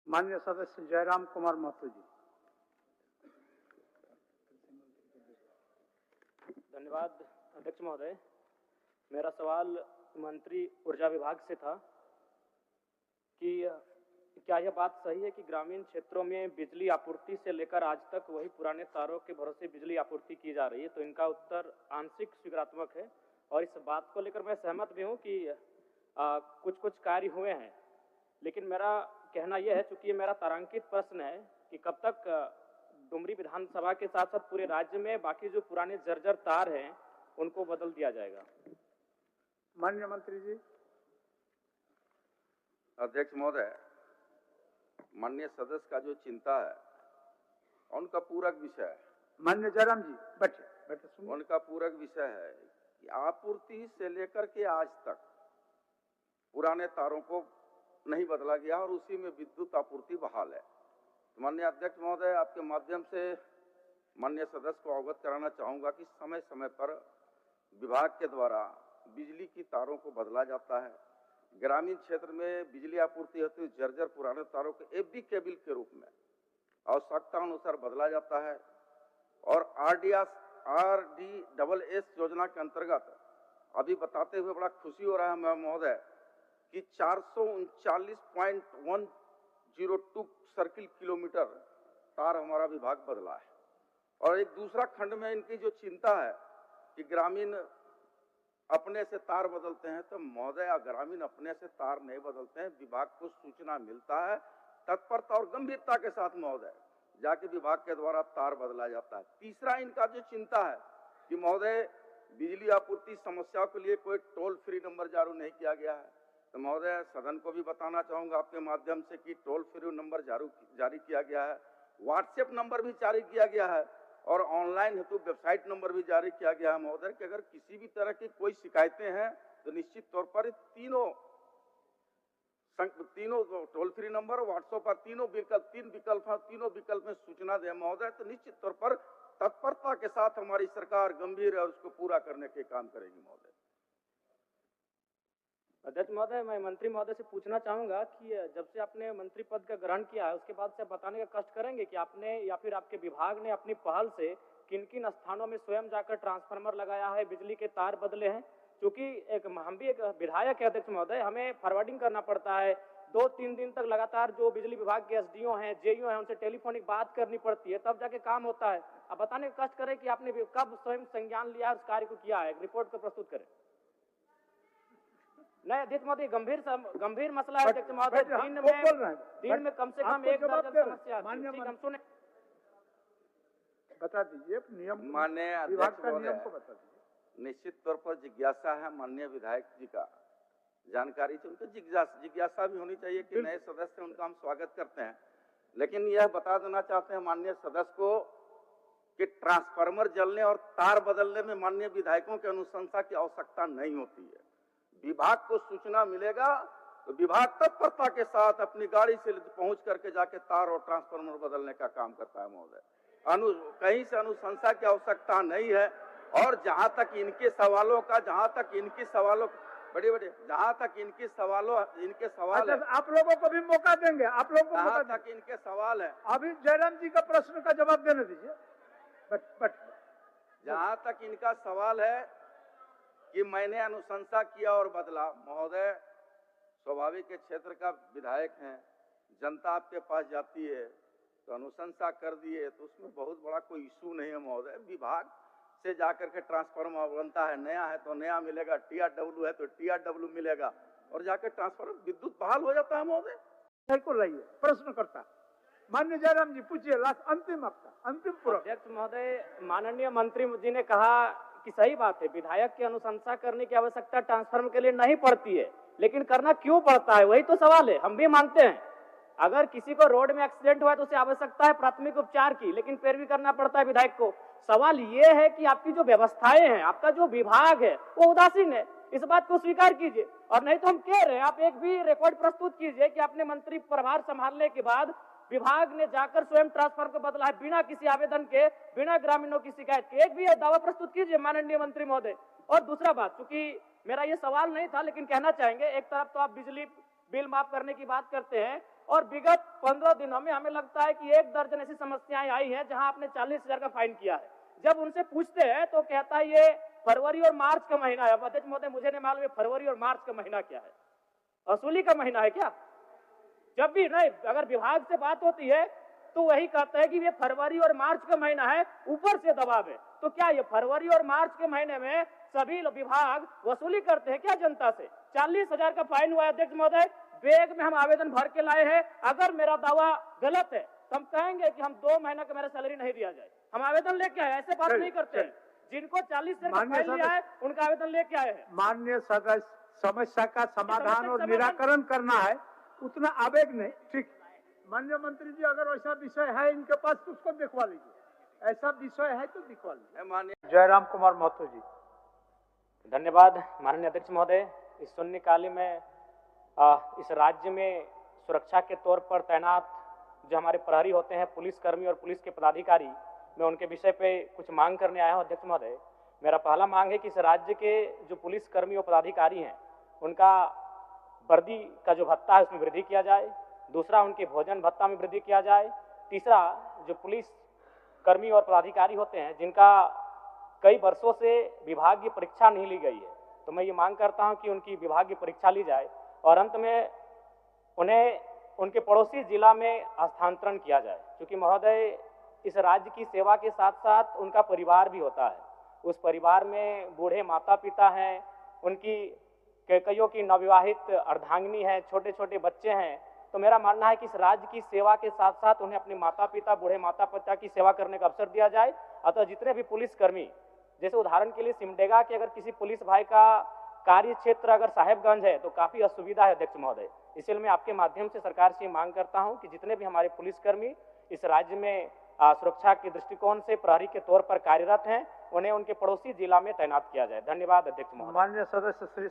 माननीय सदस्य जयराम कुमार महतो जी। धन्यवाद अध्यक्ष महोदय। मेरा सवाल मंत्री ऊर्जा विभाग से था कि क्या यह बात सही है कि ग्रामीण क्षेत्रों में बिजली आपूर्ति से लेकर आज तक वही पुराने तारों के भरोसे बिजली आपूर्ति की जा रही है? तो इनका उत्तर आंशिक स्वीकारात्मक है और इस बात को लेकर मैं सहमत भी हूं कि कुछ कुछ कार्य हुए हैं, लेकिन मेरा कहना यह है, चूंकि ये मेरा तारांकित प्रश्न है, कि कब तक डुमरी विधानसभा के साथ साथ पूरे राज्य में बाकी जो पुराने जर्जर तार हैं उनको बदल दिया जाएगा? माननीय मंत्री जी। अध्यक्ष महोदय, माननीय सदस्य का जो चिंता है उनका पूरक विषय है। माननीय जयराम जी बैठे सुनिए। उनका पूरक विषय है कि आपूर्ति से लेकर के आज तक पुराने तारों को नहीं बदला गया और उसी में विद्युत आपूर्ति बहाल है। तो माननीय अध्यक्ष महोदय, आपके माध्यम से माननीय सदस्य को अवगत कराना चाहूंगा कि समय समय पर विभाग के द्वारा बिजली की तारों को बदला जाता है। ग्रामीण क्षेत्र में बिजली आपूर्ति होती है, जर्जर पुराने तारों को एफडी केबल के रूप में आवश्यकता अनुसार बदला जाता है। और RDSS योजना के अंतर्गत अभी बताते हुए बड़ा खुशी हो रहा है महोदय कि 439.102 सर्किल किलोमीटर तार हमारा विभाग बदला है। और एक दूसरा खंड में इनकी जो चिंता है कि ग्रामीण अपने से तार बदलते हैं, तो महोदय ग्रामीण अपने से तार नहीं बदलते हैं, विभाग को सूचना मिलता है, तत्परता और गंभीरता के साथ महोदय जाके विभाग के द्वारा तार बदला जाता है। तीसरा इनका जो चिंता है कि महोदय बिजली आपूर्ति समस्याओं के लिए कोई टोल फ्री नंबर जारी नहीं किया गया है। तो महोदय सदन को भी बताना चाहूंगा आपके माध्यम से कि टोल फ्री नंबर जारी किया गया है, व्हाट्सएप नंबर भी जारी किया गया है और ऑनलाइन हेतु वेबसाइट नंबर भी जारी किया गया है महोदय कि अगर किसी भी तरह की कोई शिकायतें हैं तो निश्चित तौर पर तीनों टोल फ्री नंबर, व्हाट्सएप पर तीनों विकल्प में सूचना दे महोदय, तो निश्चित तौर पर तत्परता के साथ हमारी सरकार गंभीर है और उसको पूरा करने के काम करेगी महोदय। अध्यक्ष महोदय, मैं मंत्री महोदय से पूछना चाहूंगा कि जब से आपने मंत्री पद का ग्रहण किया है उसके बाद से बताने का कष्ट करेंगे कि आपने या फिर आपके विभाग ने अपनी पहल से किन किन स्थानों में स्वयं जाकर ट्रांसफार्मर लगाया है, बिजली के तार बदले हैं? क्योंकि हम भी एक विधायक है अध्यक्ष महोदय, हमें फॉरवर्डिंग करना पड़ता है, 2-3 दिन तक लगातार जो बिजली विभाग के एसडीओ हैं, जेईओ हैं, उनसे टेलीफोनिक बात करनी पड़ती है, तब जाके काम होता है। अब बताने का कष्ट करें कि आपने कब स्वयं संज्ञान लिया, उस कार्य को किया है, रिपोर्ट को प्रस्तुत करें। नहीं अध्यक्ष महोदय, गंभीर मसला है अध्यक्ष महोदय, दिन में कम से कम एक दर्जन समस्या हम सुने। बता दीजिए नियम, माननीय अध्यक्ष महोदय, निश्चित तौर पर जिज्ञासा है माननीय विधायक जी का, जानकारी से उनको जिज्ञासा भी होनी चाहिए कि नए सदस्य, उनका हम स्वागत करते हैं। लेकिन यह बता देना चाहते हैं माननीय सदस्य को कि ट्रांसफार्मर जलने और तार बदलने में माननीय विधायकों की अनुशंसा की आवश्यकता नहीं होती है। विभाग को सूचना मिलेगा तो विभाग तत्परता के साथ अपनी गाड़ी से पहुंच करके जाके तार और ट्रांसफार्मर बदलने का काम करता है महोदय। कहीं से अनुशंसा की आवश्यकता नहीं है। और जहां तक इनके सवाल है, आप लोगों को भी मौका देंगे, आप लोगों को जहां तक इनके सवाल है, अभी जयराम जी का प्रश्न का जवाब देने दीजिए। जहां तक इनका सवाल है कि मैंने अनुशंसा किया और बदला, महोदय स्वाभाविक के क्षेत्र का विधायक हैं, जनता आपके पास जाती है तो अनुशंसा कर दिए तो उसमें बहुत बड़ा कोई इशू नहीं है महोदय। विभाग से जाकर के ट्रांसफार्मर बनता है, नया है तो नया मिलेगा, TRW है तो TRW मिलेगा और जाकर ट्रांसफार्मर विद्युत बहाल हो जाता है महोदय। बिल्कुल रहिए, प्रश्न करता माननीय जयराम जी, पूछिए, लास्ट अंतिम आपका अंतिम पूरा। अध्यक्ष महोदय, माननीय मंत्री जी ने कहा कि सही बात है, विधायक की अनुशंसा करने की आवश्यकता ट्रांसफार्मर के लिए नहीं पड़ती है, लेकिन करना क्यों पड़ता है, वही तो सवाल है। हम भी मानते हैं अगर किसी को रोड में एक्सीडेंट हुआ तो उसे आवश्यकता है प्राथमिक उपचार की, लेकिन फिर भी करना पड़ता है विधायक को। सवाल ये है कि आपकी जो व्यवस्थाएं हैं, आपका जो विभाग है वो उदासीन है, इस बात को स्वीकार कीजिए। और नहीं तो हम कह रहे हैं, आप एक भी रिकॉर्ड प्रस्तुत कीजिए कि आपने मंत्री प्रभार संभालने के बाद विभाग ने जाकर स्वयं ट्रांसफार्मर को बदला है बिना किसी आवेदन के, बिना ग्रामीणों की शिकायत के। एक भी दावा प्रस्तुत कीजिए माननीय मंत्री महोदय। और दूसरा बात, क्योंकि मेरा ये सवाल नहीं था लेकिन कहना चाहेंगे, एक तरफ तो आप बिजली बिल माफ करने की बात करते हैं और विगत 15 दिनों में हमें लगता है कि 1 दर्जन ऐसी समस्याएं आई हैं जहां आपने 40,000 का फाइन किया है। जब उनसे पूछते हैं तो कहता है ये फरवरी और मार्च का महीना है। अध्यक्ष महोदय, मुझे नहीं मालूम फरवरी और मार्च का महीना क्या है, वसूली का महीना है क्या? जब भी नहीं, अगर विभाग से बात होती है तो वही कहता है कि ये फरवरी और मार्च का महीना है, ऊपर से दबाव है। तो क्या ये फरवरी और मार्च के महीने में सभी विभाग वसूली करते हैं क्या जनता से? 40,000 का फाइन हुआ है अध्यक्ष महोदय, बैग में हम आवेदन भर के लाए हैं। अगर मेरा दावा गलत है तो हम कहेंगे कि हम 2 महीना का मेरा सैलरी नहीं दिया जाए। हम आवेदन लेके आए, ऐसे बात नहीं करते हैं। जिनको 40,000 का फाइन लिया है उनका आवेदन लेके आए हैं। माननीय सदस्य, समस्या का समाधान और निराकरण करना है, उतना आवेग नहीं। ठीक, माननीय मंत्री जी, अगर वैसा विषय है इनके पास तो उसको दिखवा लीजिए। ऐसा विषय है तो दिखवा लीजिए। माननीय जयराम कुमार महतो जी। धन्यवाद माननीय अध्यक्ष महोदय। इस शून्यकाल में इस राज्य में सुरक्षा के तौर पर तैनात जो हमारे प्रहरी होते हैं, पुलिसकर्मी और पुलिस के पदाधिकारी, मैं उनके विषय पे कुछ मांग करने आया हूं अध्यक्ष महोदय। मेरा पहला मांग है कि इस राज्य के जो पुलिसकर्मी और पदाधिकारी हैं उनका वर्दी का जो भत्ता है उसमें वृद्धि किया जाए। दूसरा, उनके भोजन भत्ता में वृद्धि किया जाए। तीसरा, जो पुलिस कर्मी और पदाधिकारी होते हैं जिनका कई वर्षों से विभागीय परीक्षा नहीं ली गई है, तो मैं ये मांग करता हूं कि उनकी विभागीय परीक्षा ली जाए और अंत में उन्हें उनके पड़ोसी जिला में हस्तांतरण किया जाए। क्योंकि महोदय, इस राज्य की सेवा के साथ साथ उनका परिवार भी होता है। उस परिवार में बूढ़े माता पिता हैं, उनकी कईयों की नवविवाहित अर्धांगिनी है, छोटे छोटे बच्चे हैं। तो मेरा मानना है कि इस राज्य की सेवा के साथ साथ उन्हें अपने माता पिता, बूढ़े माता पिता की सेवा करने का अवसर दिया जाए। अतः जितने भी पुलिसकर्मी, जैसे उदाहरण के लिए सिमडेगा कि अगर किसी पुलिस भाई का कार्य क्षेत्र अगर साहेबगंज है तो काफी असुविधा है अध्यक्ष महोदय। इसलिए मैं आपके माध्यम से सरकार से मांग करता हूं कि जितने भी हमारे पुलिसकर्मी इस राज्य में सुरक्षा के दृष्टिकोण से प्रहरी के तौर पर कार्यरत हैं, उन्हें उनके पड़ोसी जिला में तैनात किया जाए। धन्यवाद अध्यक्ष महोदय। माननीय सदस्य श्री